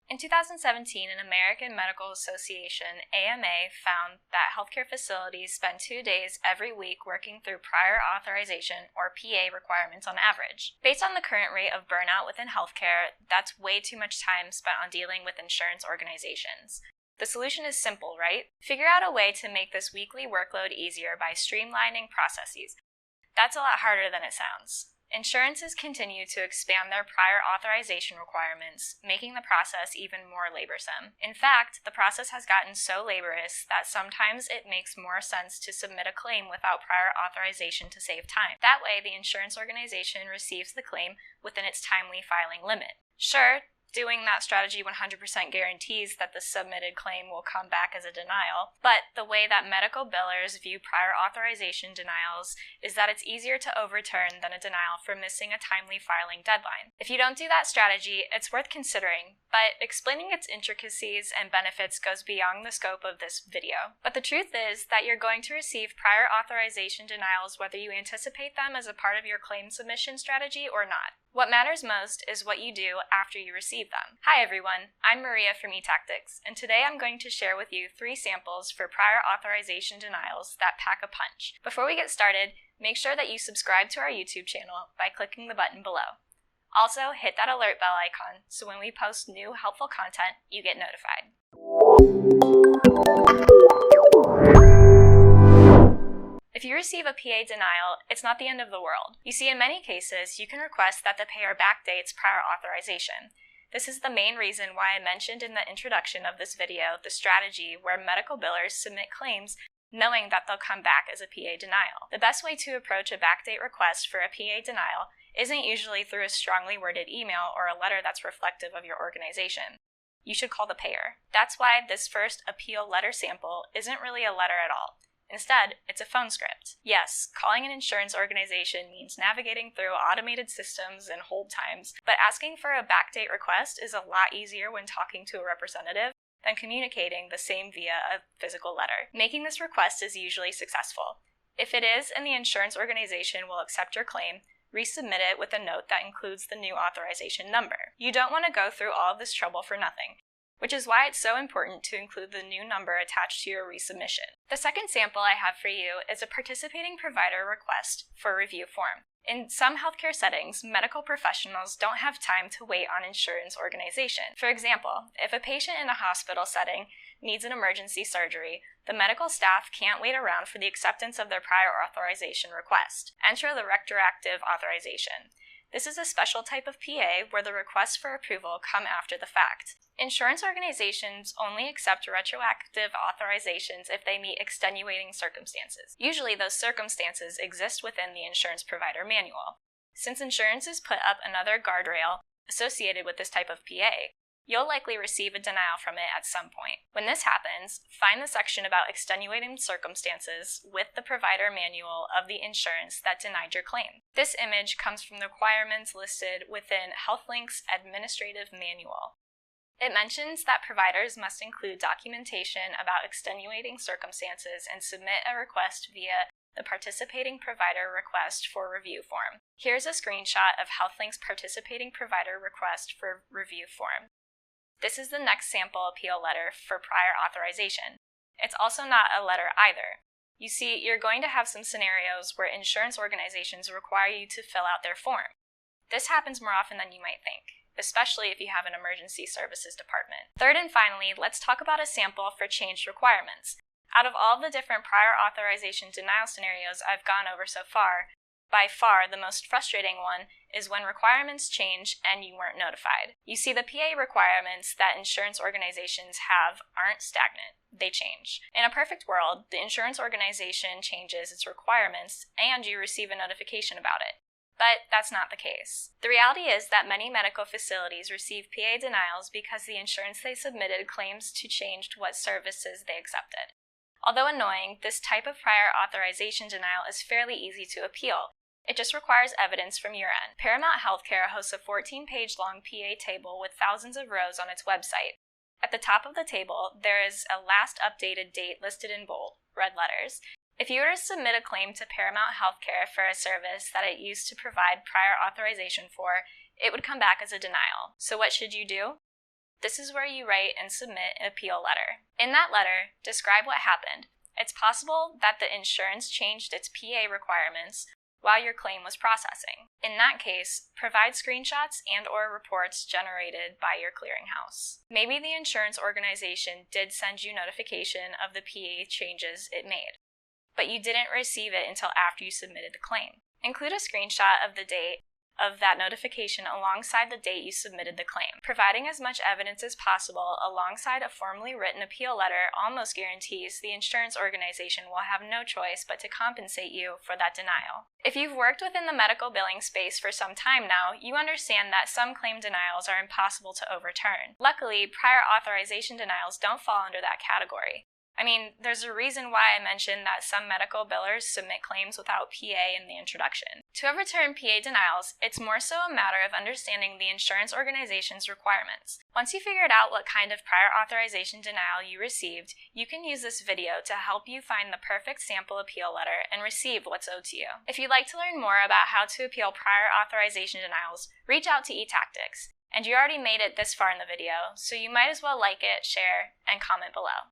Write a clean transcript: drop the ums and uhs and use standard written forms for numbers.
In 2017, an American Medical Association, AMA, found that healthcare facilities spend 2 days every week working through prior authorization, or PA, requirements on average. Based on the current rate of burnout within healthcare, that's way too much time spent on dealing with insurance organizations. The solution is simple, right? Figure out a way to make this weekly workload easier by streamlining processes. That's a lot harder than it sounds. Insurances continue to expand their prior authorization requirements, making the process even more laborsome. In fact, the process has gotten so laborious that sometimes it makes more sense to submit a claim without prior authorization to save time. That way, the insurance organization receives the claim within its timely filing limit. Sure, doing that strategy 100% guarantees that the submitted claim will come back as a denial, but the way that medical billers view prior authorization denials is that it's easier to overturn than a denial for missing a timely filing deadline. If you don't do that strategy, it's worth considering, but explaining its intricacies and benefits goes beyond the scope of this video. But the truth is that you're going to receive prior authorization denials whether you anticipate them as a part of your claim submission strategy or not. What matters most is what you do after you receive them. Hi everyone, I'm Maria from eTactics, and today I'm going to share with you 3 samples for prior authorization denials that pack a punch. Before we get started, make sure that you subscribe to our YouTube channel by clicking the button below. Also, hit that alert bell icon so when we post new helpful content, you get notified. If you receive a PA denial, it's not the end of the world. You see, in many cases, you can request that the payer backdates prior authorization. This is the main reason why I mentioned in the introduction of this video the strategy where medical billers submit claims knowing that they'll come back as a PA denial. The best way to approach a backdate request for a PA denial isn't usually through a strongly worded email or a letter that's reflective of your organization. You should call the payer. That's why this first appeal letter sample isn't really a letter at all. Instead, it's a phone script. Yes, calling an insurance organization means navigating through automated systems and hold times, but asking for a backdate request is a lot easier when talking to a representative than communicating the same via a physical letter. Making this request is usually successful. If it is and the insurance organization will accept your claim, resubmit it with a note that includes the new authorization number. You don't want to go through all of this trouble for nothing, which is why it's so important to include the new number attached to your resubmission. The second sample I have for you is a participating provider request for review form. In some healthcare settings, medical professionals don't have time to wait on insurance organization. For example, if a patient in a hospital setting needs an emergency surgery, the medical staff can't wait around for the acceptance of their prior authorization request. Enter the retroactive authorization. This is a special type of PA where the requests for approval come after the fact. Insurance organizations only accept retroactive authorizations if they meet extenuating circumstances. Usually those circumstances exist within the insurance provider manual. Since insurances put up another guardrail associated with this type of PA, you'll likely receive a denial from it at some point. When this happens, find the section about extenuating circumstances with the provider manual of the insurance that denied your claim. This image comes from the requirements listed within HealthLink's administrative manual. It mentions that providers must include documentation about extenuating circumstances and submit a request via the participating provider request for review form. Here's a screenshot of HealthLink's participating provider request for review form. This is the next sample appeal letter for prior authorization. It's also not a letter either. You see, you're going to have some scenarios where insurance organizations require you to fill out their form. This happens more often than you might think, especially if you have an emergency services department. Third and finally, let's talk about a sample for changed requirements. Out of all the different prior authorization denial scenarios I've gone over so far, by far the most frustrating one is when requirements change and you weren't notified. You see, the PA requirements that insurance organizations have aren't stagnant, they change. In a perfect world, the insurance organization changes its requirements and you receive a notification about it. But that's not the case. The reality is that many medical facilities receive PA denials because the insurance they submitted claims to change what services they accepted. Although annoying, this type of prior authorization denial is fairly easy to appeal. It just requires evidence from your end. Paramount Healthcare hosts a 14-page long PA table with thousands of rows on its website. At the top of the table, there is a last updated date listed in bold, red letters. If you were to submit a claim to Paramount Healthcare for a service that it used to provide prior authorization for, it would come back as a denial. So what should you do? This is where you write and submit an appeal letter. In that letter, describe what happened. It's possible that the insurance changed its PA requirements while your claim was processing. In that case, provide screenshots and/or reports generated by your clearinghouse. Maybe the insurance organization did send you notification of the PA changes it made, but you didn't receive it until after you submitted the claim. Include a screenshot of the date of that notification alongside the date you submitted the claim. Providing as much evidence as possible alongside a formally written appeal letter almost guarantees the insurance organization will have no choice but to compensate you for that denial. If you've worked within the medical billing space for some time now, you understand that some claim denials are impossible to overturn. Luckily, prior authorization denials don't fall under that category. I mean, there's a reason why I mentioned that some medical billers submit claims without PA in the introduction. To overturn PA denials, it's more so a matter of understanding the insurance organization's requirements. Once you figured out what kind of prior authorization denial you received, you can use this video to help you find the perfect sample appeal letter and receive what's owed to you. If you'd like to learn more about how to appeal prior authorization denials, reach out to eTactics. And you already made it this far in the video, so you might as well like it, share, and comment below.